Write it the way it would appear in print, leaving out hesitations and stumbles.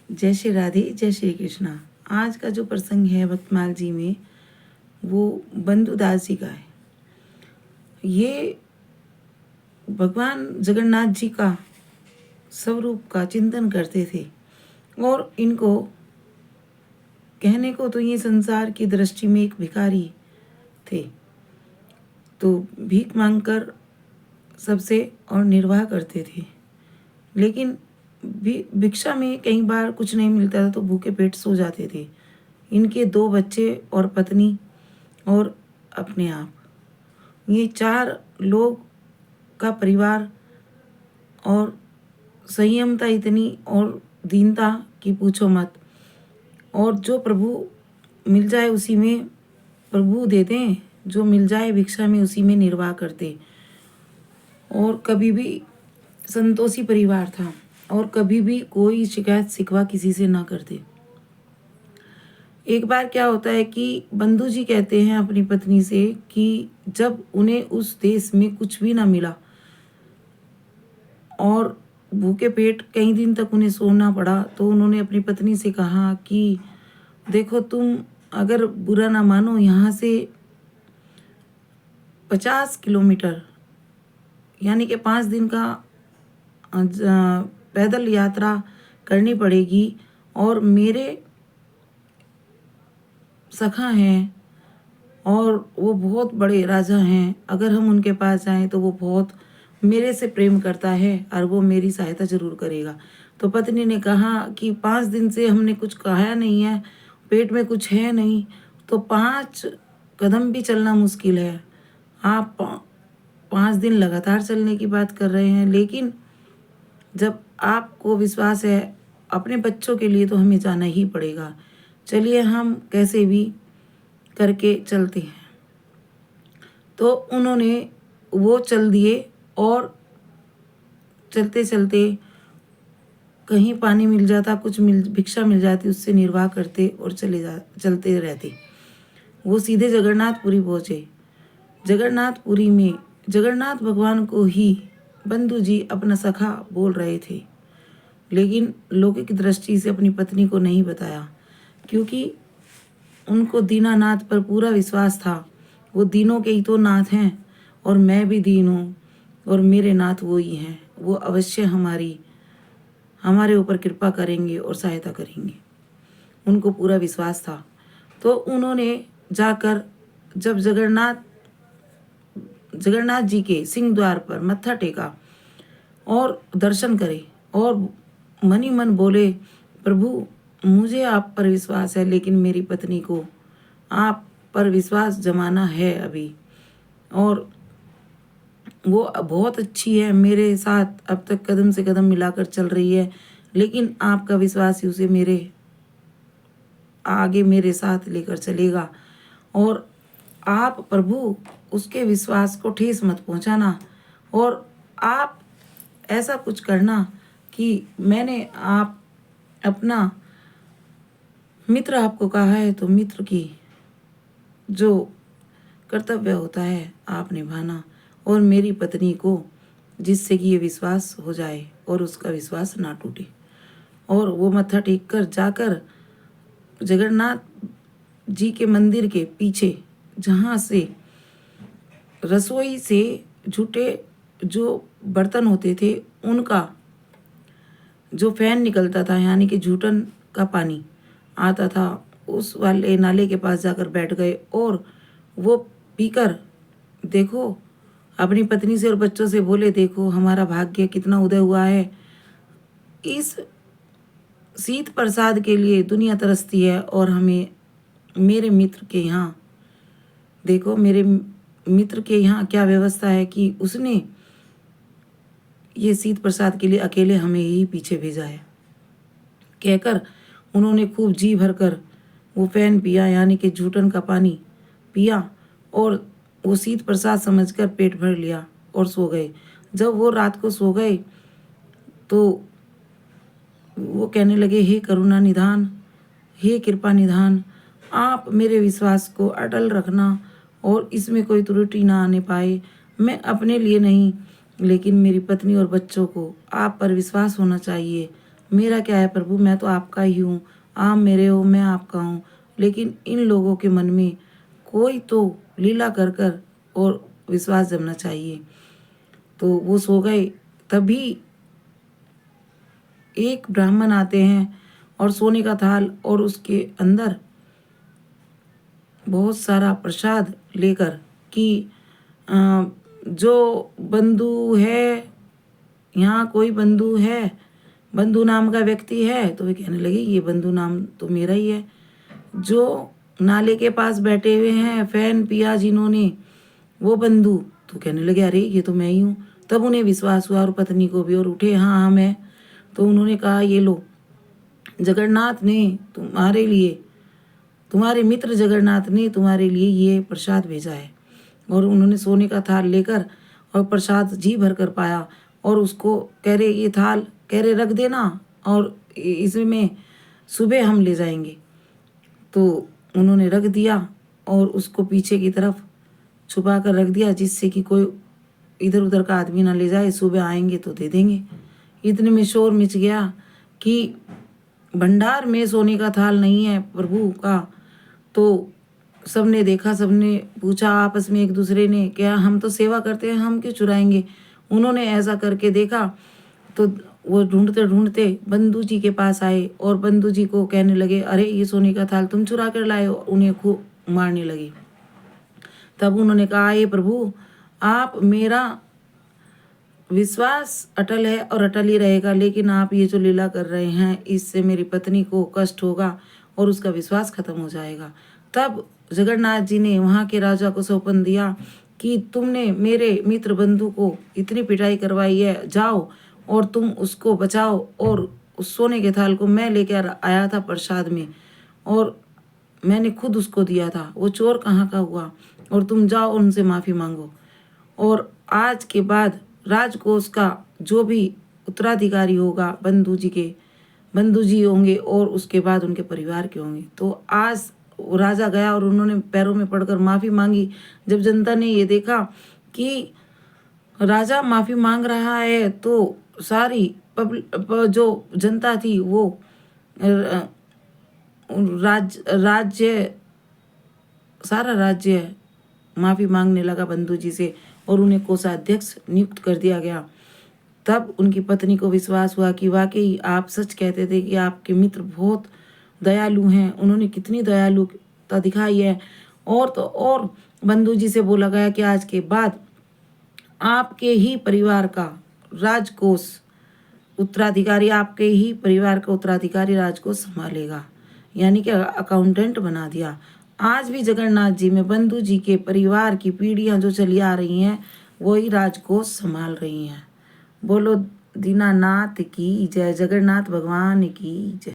जय श्री राधे, जय श्री कृष्णा। आज का जो प्रसंग है भक्तमाल जी में वो बंधुदास जी का है। ये भगवान जगन्नाथ जी का स्वरूप का चिंतन करते थे और इनको कहने को तो ये संसार की दृष्टि में एक भिखारी थे, तो भीख मांगकर सबसे और निर्वाह करते थे। लेकिन भिक्षा में कई बार कुछ नहीं मिलता था तो भूखे पेट सो जाते थे। इनके 2 बच्चे और पत्नी और अपने आप, ये 4 लोग का परिवार, और संयमता इतनी और दीनता की पूछो मत। और जो प्रभु मिल जाए उसी में प्रभु देते हैं, जो मिल जाए भिक्षा में उसी में निर्वाह करते। और कभी भी संतोषी परिवार था और कभी भी कोई शिकायत शिकवा किसी से ना करते। एक बार क्या होता है कि बंधु जी कहते हैं अपनी पत्नी से कि जब उन्हें उस देश में कुछ भी ना मिला और भूखे पेट कई दिन तक उन्हें सोना पड़ा, तो उन्होंने अपनी पत्नी से कहा कि देखो, तुम अगर बुरा ना मानो, यहाँ से 50 किलोमीटर यानी कि 5 दिन का पैदल यात्रा करनी पड़ेगी और मेरे सखा हैं और वो बहुत बड़े राजा हैं। अगर हम उनके पास जाएं तो वो बहुत मेरे से प्रेम करता है और वो मेरी सहायता जरूर करेगा। तो पत्नी ने कहा कि 5 दिन से हमने कुछ खाया नहीं है, पेट में कुछ है नहीं, तो 5 कदम भी चलना मुश्किल है। आप 5 दिन लगातार चलने की बात कर रहे हैं, लेकिन जब आपको विश्वास है अपने बच्चों के लिए तो हमें जाना ही पड़ेगा। चलिए हम कैसे भी करके चलते हैं। तो उन्होंने वो चल दिए और चलते चलते कहीं पानी मिल जाता, कुछ भिक्षा मिल जाती, उससे निर्वाह करते और चलते रहते। वो सीधे जगन्नाथपुरी पहुँचे। जगन्नाथपुरी में जगन्नाथ भगवान को ही बंधु जी अपना सखा बोल रहे थे, लेकिन लौकिक दृष्टि से अपनी पत्नी को नहीं बताया, क्योंकि उनको दीनानाथ पर पूरा विश्वास था। वो दीनों के ही तो नाथ हैं और मैं भी दीन हूँ और मेरे नाथ वो ही हैं। वो अवश्य हमारे ऊपर कृपा करेंगे और सहायता करेंगे, उनको पूरा विश्वास था। तो उन्होंने जाकर जब जगन्नाथ जी के सिंह द्वार पर मत्था टेका और दर्शन करे और मन ही मन बोले, प्रभु मुझे आप पर विश्वास है, लेकिन मेरी पत्नी को आप पर विश्वास जमाना है अभी, और वो बहुत अच्छी है, मेरे साथ अब तक कदम से कदम मिलाकर चल रही है, लेकिन आपका विश्वास ही उसे आगे मेरे साथ लेकर चलेगा। और आप प्रभु उसके विश्वास को ठेस मत पहुंचाना, और आप ऐसा कुछ करना कि मैंने आप अपना मित्र आपको कहा है, तो मित्र की जो कर्तव्य होता है आप निभाना, और मेरी पत्नी को जिससे कि ये विश्वास हो जाए और उसका विश्वास ना टूटे। और वो मत्था टेक कर जाकर जगन्नाथ जी के मंदिर के पीछे, जहाँ से रसोई से झूठे जो बर्तन होते थे उनका जो फैन निकलता था, यानी कि झूठन का पानी आता था, उस वाले नाले के पास जाकर बैठ गए और वो पीकर देखो अपनी पत्नी से और बच्चों से बोले, देखो हमारा भाग्य कितना उदय हुआ है। इस शीत प्रसाद के लिए दुनिया तरसती है और हमें मेरे मित्र के यहाँ, देखो मेरे मित्र के यहाँ क्या व्यवस्था है कि उसने ये शीत प्रसाद के लिए अकेले हमें ही पीछे भेजा है। कहकर उन्होंने खूब जी भरकर वो फैन पिया, यानी कि झूठन का पानी पिया, और वो शीत प्रसाद समझकर पेट भर लिया और सो गए। जब वो रात को सो गए तो वो कहने लगे, हे करुणा निधान, हे कृपा निधान, आप मेरे विश्वास को अटल रखना और इसमें कोई त्रुटि ना आने पाए। मैं अपने लिए नहीं, लेकिन मेरी पत्नी और बच्चों को आप पर विश्वास होना चाहिए। मेरा क्या है प्रभु, मैं तो आपका ही हूँ, आप मेरे हो, मैं आपका हूँ। लेकिन इन लोगों के मन में कोई तो लीला कर कर और विश्वास जमना चाहिए। तो वो सो गए। तभी एक ब्राह्मण आते हैं और सोने का थाल और उसके अंदर बहुत सारा प्रसाद लेकर कि जो बंधु है, यहाँ कोई बंधु है, बंधु नाम का व्यक्ति है। तो वे कहने लगे ये बंधु नाम तो मेरा ही है। जो नाले के पास बैठे हुए हैं फैन पिया जिन्होंने, वो बंधु। तो कहने लगे अरे ये तो मैं ही हूँ। तब उन्हें विश्वास हुआ और पत्नी को भी, और उठे हाँ मैं। तो उन्होंने कहा ये लो, जगन्नाथ ने तुम्हारे लिए, तुम्हारे मित्र जगन्नाथ ने तुम्हारे लिए ये प्रसाद भेजा है। और उन्होंने सोने का थाल लेकर और प्रसाद जी भर कर पाया और उसको कह रहे ये थाल, कह रहे रख देना और इसमें सुबह हम ले जाएंगे। तो उन्होंने रख दिया और उसको पीछे की तरफ छुपा कर रख दिया, जिससे कि कोई इधर उधर का आदमी ना ले जाए, सुबह आएंगे तो दे देंगे। इतने में शोर मच गया कि भंडार में सोने का थाल नहीं है प्रभु का। तो सबने देखा, सबने पूछा आपस में एक दूसरे ने, क्या हम तो सेवा करते हैं, हम क्यों चुराएंगे। उन्होंने ऐसा करके देखा तो वो ढूंढते ढूंढते बंधु जी के पास आए और बंधु जी को कहने लगे अरे ये सोने का थाल तुम चुरा कर लाए हो। उन्हें खूब मारने लगे। तब उन्होंने कहा हे प्रभु, आप, मेरा विश्वास अटल है और अटल ही रहेगा, लेकिन आप ये जो लीला कर रहे हैं इससे मेरी पत्नी को कष्ट होगा और उसका विश्वास खत्म हो जाएगा। तब जगन्नाथ जी ने वहाँ के राजा को सौंपन दिया कि तुमने मेरे मित्र बंधु को इतनी पिटाई करवाई है, जाओ और तुम उसको बचाओ। और उस सोने के थाल को मैं लेकर आया था प्रसाद में और मैंने खुद उसको दिया था, वो चोर कहाँ का हुआ, और तुम जाओ उनसे माफ़ी मांगो। और आज के बाद राजकोष का जो भी उत्तराधिकारी होगा बंधु जी होंगे और उसके बाद उनके परिवार के होंगे। तो आज राजा गया और उन्होंने पैरों में पड़कर माफ़ी मांगी। जब जनता ने ये देखा कि राजा माफ़ी मांग रहा है तो सारी जो जनता थी वो सारा राज्य माफ़ी मांगने लगा बंधु जी से और उन्हें कोषाध्यक्ष नियुक्त कर दिया गया। तब उनकी पत्नी को विश्वास हुआ कि वाकई आप सच कहते थे कि आपके मित्र बहुत दयालु हैं, उन्होंने कितनी दयालुता दिखाई है। और तो और बंधु जी से बोला गया कि आज के बाद आपके ही परिवार का राजकोष उत्तराधिकारी, आपके ही परिवार का उत्तराधिकारी राजकोष संभालेगा, यानी कि अकाउंटेंट बना दिया। आज भी जगन्नाथ जी में बंधु जी के परिवार की पीढ़ियां जो चली आ रही हैं वही राजकोष संभाल रही हैं। बोलो दीनानाथ की जय, जगन्नाथ भगवान की जय।